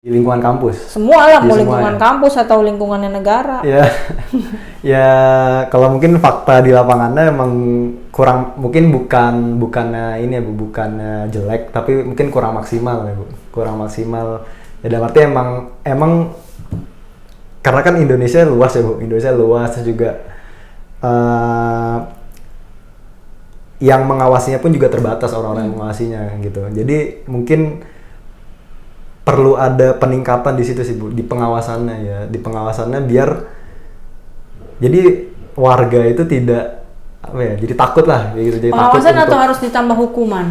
di lingkungan kampus. Semua lah, Di mau semua lingkungan ya. kampus atau lingkungannya negara. Ya, ya kalau mungkin fakta di lapangannya emang kurang, mungkin bukannya ini ya Bu, bukannya jelek, tapi mungkin kurang maksimal ya Bu, kurang maksimal. Ya dalam arti emang karena kan Indonesia luas ya Bu, Indonesia luas juga yang mengawasinya pun juga terbatas orang-orang yang mengawasinya gitu. Jadi mungkin perlu ada peningkatan di situ sih Bu, di pengawasannya ya, di pengawasannya biar jadi warga itu tidak apa ya, jadi takut lah gitu. Jadi Pengawasan takut atau harus ditambah hukuman?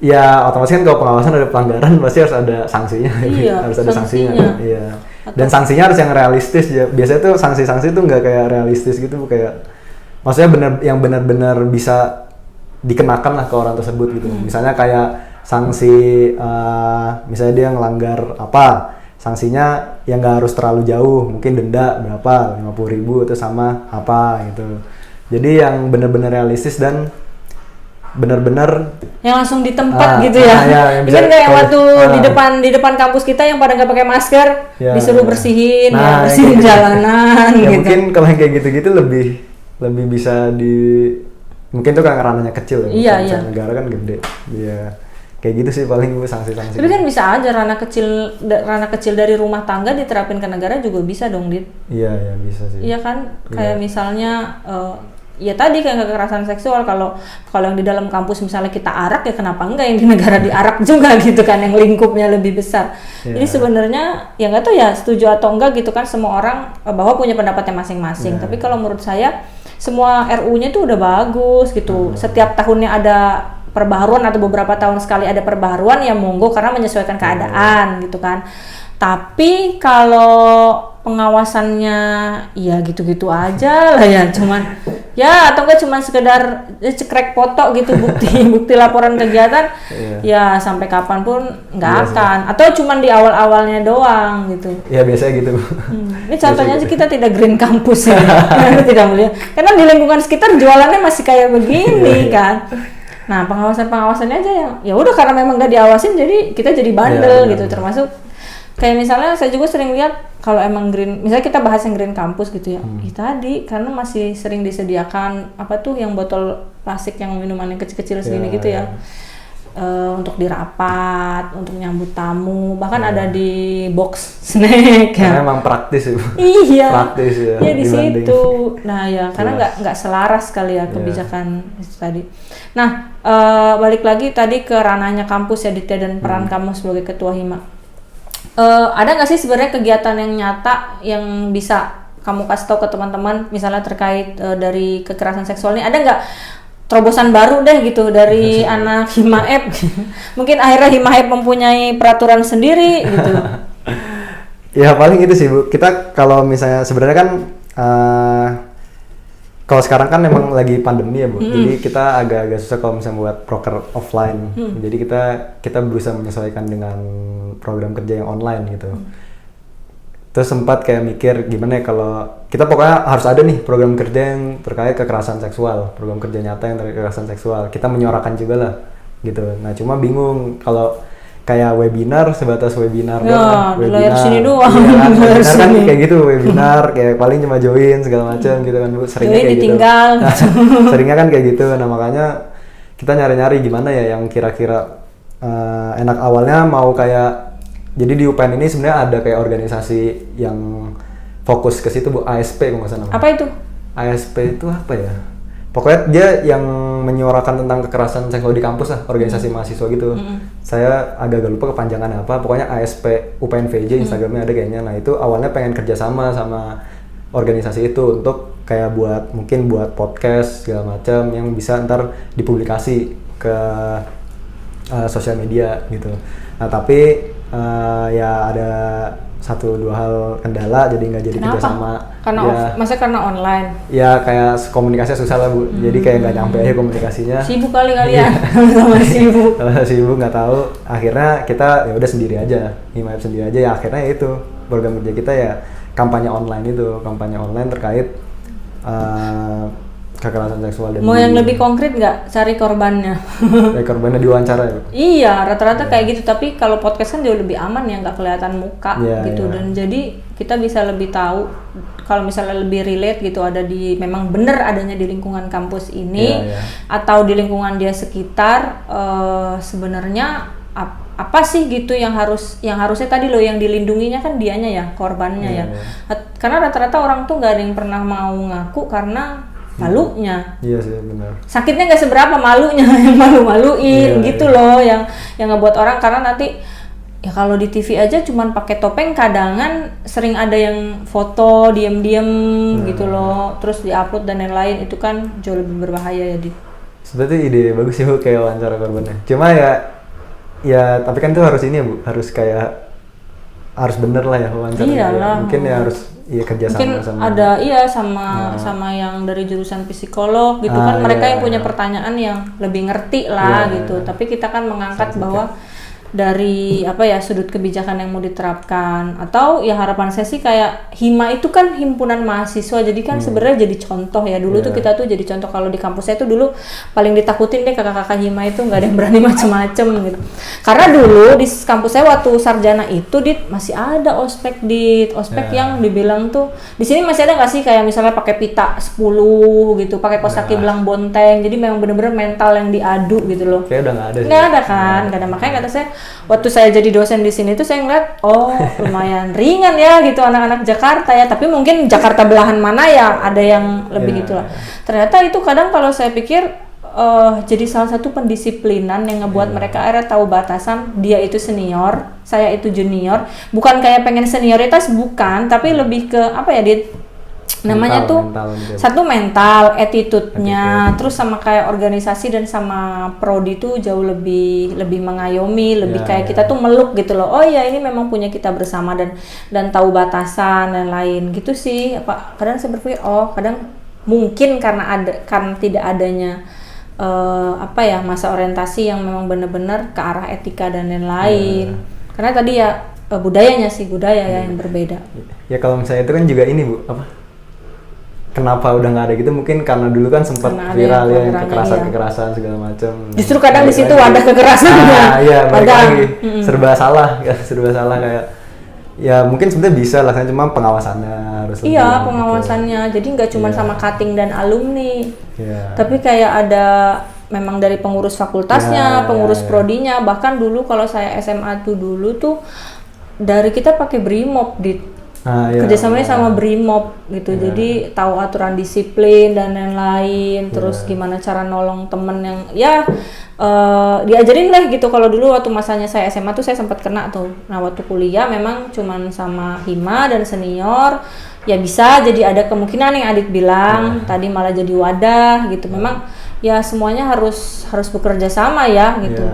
ya otomatis kan kalau pengawasan ada pelanggaran pasti harus ada sanksinya. Iya, harus ada sanksinya. sanksinya. Iya. Dan sanksinya harus yang realistis ya. Biasanya tuh sanksi-sanksi tuh nggak kayak realistis gitu Bu, kayak maksudnya benar-benar bisa dikenakan lah ke orang tersebut gitu. Misalnya kayak sanksi misalnya dia ngelanggar apa, sanksinya yang nggak harus terlalu jauh, mungkin denda berapa, 50.000 itu sama apa gitu. Jadi yang benar-benar realistis dan benar-benar Yang langsung di tempat gitu ya. yang bisa Kan kayak kayak- waktu di depan kampus kita yang pada nggak pakai masker, Ya, disuruh ya. bersihin, Nah, bersihin yang kayak gitu. jalanan Ya gitu. mungkin kalau yang kayak gitu-gitu lebih bisa mungkin tuh kan ranahnya kecil ya. Iya, Kalau misalnya iya. negara kan gede. Iya. Kayak gitu sih paling gue sanksi-sanksi. Tapi kan bisa aja ranah kecil dari rumah tangga diterapin ke negara juga bisa dong, Dit. Iya, bisa sih. Iya kan, kayak misalnya ya tadi kayak kekerasan seksual, kalau yang di dalam kampus misalnya kita arak, ya kenapa enggak yang di negara diarak juga gitu kan, yang lingkupnya lebih besar. Iya. Jadi sebenarnya ya nggak tahu ya setuju atau enggak gitu kan, semua orang bahwa punya pendapatnya masing-masing. Tapi kalau menurut saya semua RU-nya itu udah bagus gitu. Setiap tahunnya ada perbaharuan atau beberapa tahun sekali ada perbaharuan, ya monggo karena menyesuaikan keadaan gitu kan. Tapi kalau pengawasannya ya gitu-gitu aja lah ya, cuman ya atau enggak cuman sekedar cekrek foto gitu bukti laporan kegiatan, ya sampai kapanpun nggak akan, atau cuman di awal-awalnya doang gitu. Iya biasanya gitu. Ini contohnya sih kita tidak green campus ya, tidak melihat karena di lingkungan sekitar jualannya masih kayak begini kan. Nah pengawasannya aja yang ya udah, karena memang nggak diawasin jadi kita jadi bandel gitu. Termasuk kayak misalnya saya juga sering lihat kalau emang green, misalnya kita bahas yang green campus gitu ya, tadi karena masih sering disediakan apa tuh yang botol plastik yang minuman yang kecil-kecil segini gitu ya. Untuk dirapat, untuk nyambut tamu, bahkan ada di box snack Karena ya. emang praktis sih. Iya. Praktis ya. Iya di dibanding. situ. Nah ya karena nggak selaras kali ya kebijakan itu tadi. Nah balik lagi tadi ke ranahnya kampus ya Ditya, dan peran kamu sebagai ketua hima. Ada nggak sih sebenarnya kegiatan yang nyata yang bisa kamu kasih tahu ke teman-teman, misalnya terkait dari kekerasan seksual ini? Ada nggak terobosan baru deh gitu dari anak Himaep? Mungkin akhirnya Himaep mempunyai peraturan sendiri gitu. Ya paling itu sih Bu. Kita kalau misalnya sebenarnya kan kalau sekarang kan memang lagi pandemi ya Bu. Jadi kita agak-agak susah kalau misalnya buat proker offline. Jadi kita berusaha menyesuaikan dengan program kerja yang online gitu. Terus sempat kayak mikir gimana ya kalau kita pokoknya harus ada nih program kerja yang terkait kekerasan seksual, program kerja nyata yang terkait kekerasan seksual. Kita menyuarakan juga lah gitu. Nah cuma bingung kalau kayak webinar, sebatas webinar doang. Di layar sini doang. Iya kan, Di layar webinar kan sini. kayak gitu, webinar kayak paling cuma join segala macam gitu kan Bu. Seringnya Join kayak ditinggal. gitu. Seringnya kan kayak gitu. Nah makanya kita nyari-nyari gimana ya yang kira-kira enak. Awalnya mau kayak, jadi di UPN ini sebenarnya ada kayak organisasi yang fokus ke situ Bu, ASP kalau nggak salah namanya. Apa itu? ASP itu apa ya? Pokoknya dia yang menyuarakan tentang kekerasan seksual di kampus lah, organisasi mahasiswa gitu. Saya agak lupa kepanjangannya apa, pokoknya ASP UPNVJ, Instagramnya ada kayaknya. Nah itu awalnya pengen kerjasama sama organisasi itu untuk kayak mungkin buat podcast segala macam yang bisa ntar dipublikasi ke sosial media gitu. Nah tapi ya ada 1-2 hal kendala jadi nggak jadi kerjasama. Karena masa karena online. Ya kayak komunikasinya susah lah Bu. Jadi kayak nggak nyampe aja komunikasinya. Sibuk kali kalian. Sama sibuk. Kalau sibuk nggak tahu. Akhirnya kita ya udah sendiri aja, Himaep sendiri aja. Ya akhirnya itu program kerja kita ya kampanye online itu, kampanye online terkait kekerasan seksual dan Mau yang lebih konkret nggak? Cari korbannya. korbannya diwawancara ya, Bu? Iya, rata-rata kayak gitu. Tapi kalau podcast kan jauh lebih aman ya, nggak kelihatan muka gitu. Dan jadi kita bisa lebih tahu kalau misalnya lebih relate gitu, ada di memang bener adanya di lingkungan kampus ini atau di lingkungan dia sekitar. Sebenarnya apa sih gitu yang harusnya tadi loh yang dilindunginya kan dianya ya, korbannya ya. Karena rata-rata orang tuh nggak ada yang pernah mau ngaku karena malunya. Iya sih, benar. Sakitnya nggak seberapa, malunya yang malu-maluin gitu loh, yang ngebuat orang, karena nanti ya kalau di TV aja cuman pakai topeng kadangan sering ada yang foto diam-diam gitu loh, terus diupload dan lain-lain, itu kan jauh lebih berbahaya ya. Sebenarnya ide bagus sih Bu, kayak wawancara korbannya. Cuma ya tapi kan itu harus ini ya Bu, harus bener lah ya wawancara. Iyalah. Mungkin ya harus kerja mungkin sama ada sama yang dari jurusan psikolog gitu kan, mereka yang punya pertanyaan yang lebih ngerti lah gitu. Tapi kita kan mengangkat bahwa dari sudut kebijakan yang mau diterapkan, atau ya harapan saya sih kayak HIMA itu kan himpunan mahasiswa, jadi kan sebenarnya jadi contoh ya. Dulu tuh kita tuh jadi contoh, kalau di kampus saya tuh dulu paling ditakutin deh kakak-kakak HIMA itu, nggak ada yang berani macem-macem gitu. Karena dulu di kampus saya waktu sarjana itu masih ada ospek yang dibilang tuh di sini masih ada nggak sih, kayak misalnya pakai pita 10 gitu, pakai kaos kaki belang bonteng, jadi memang bener-bener mental yang diadu gitu loh. Kayak udah nggak ada. Nggak ada kan, nggak ada. Makanya kata saya waktu saya jadi dosen di sini tuh saya ngeliat, lumayan ringan ya gitu anak-anak Jakarta ya, tapi mungkin Jakarta belahan mana ya ada yang lebih gitu lah. Ternyata itu kadang kalau saya pikir jadi salah satu pendisiplinan yang ngebuat mereka akhirnya tahu batasan, dia itu senior, saya itu junior, bukan kayak pengen senioritas, bukan, tapi lebih ke namanya mental, attitude-nya, terus sama kayak organisasi dan sama prodi tuh jauh lebih mengayomi, lebih kayak kita tuh meluk gitu loh. Oh ya, ini memang punya kita bersama dan tahu batasan dan lain gitu sih. Kadang saya berpikir kadang mungkin karena tidak adanya masa orientasi yang memang benar-benar ke arah etika dan lain-lain. Karena tadi ya budaya ya yang berbeda. Ya kalau misalnya itu kan juga ini Bu, kenapa udah nggak ada gitu, mungkin karena dulu kan sempat viral ya yang kekerasan segala macam. Justru kadang di situ ada kekerasannya. Iya, balik lagi serba salah kayak ya mungkin sebenarnya bisa lah, kan cuma pengawasannya harus lebih. Iya, pengawasannya. Jadi nggak cuma sama cutting dan alumni. Tapi kayak ada memang dari pengurus fakultasnya, pengurus prodinya, bahkan dulu kalau saya SMA dulu tuh dari kita pakai BRIMOB kerjasamanya sama BRIMOB gitu, jadi tahu aturan disiplin dan lain-lain, terus gimana cara nolong temen yang diajarin lah gitu. Kalau dulu waktu masanya saya SMA tuh saya sempat kena tuh. Nah waktu kuliah memang cuman sama HIMA dan senior, ya bisa jadi ada kemungkinan yang Adit bilang tadi malah jadi wadah gitu. Memang ya semuanya harus bekerja sama ya gitu.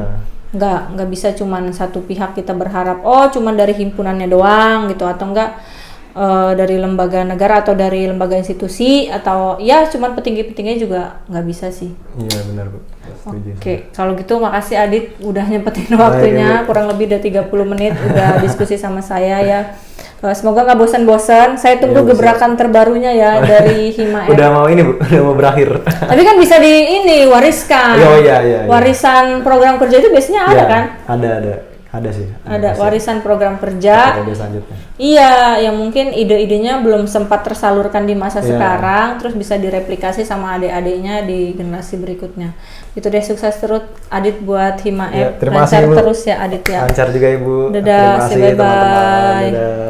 Nggak bisa cuman satu pihak kita berharap cuman dari himpunannya doang gitu, atau enggak dari lembaga negara atau dari lembaga institusi, atau ya cuman petinggi-petingginya juga nggak bisa sih. Iya benar Bu. Oke, kalau gitu makasih Adit udah nyempetin waktunya, kurang lebih udah 30 menit udah diskusi sama saya ya. Semoga nggak bosan-bosan. Saya tunggu gebrakan terbarunya ya dari HIMA. Udah mau ini Bu, udah mau berakhir. Tapi kan bisa wariskan. Iya. Warisan program kerja itu biasanya ada kan? Ada sih. Ada warisan program kerja. Iya, yang mungkin ide-idenya belum sempat tersalurkan di masa sekarang, terus bisa direplikasi sama adik-adiknya di generasi berikutnya. Itu deh, sukses terus Adit buat HIMA. Terima kasih Bu. Terus ya Adit ya. Lancar juga Ibu. Dadah, terima kasih teman-teman. Bye.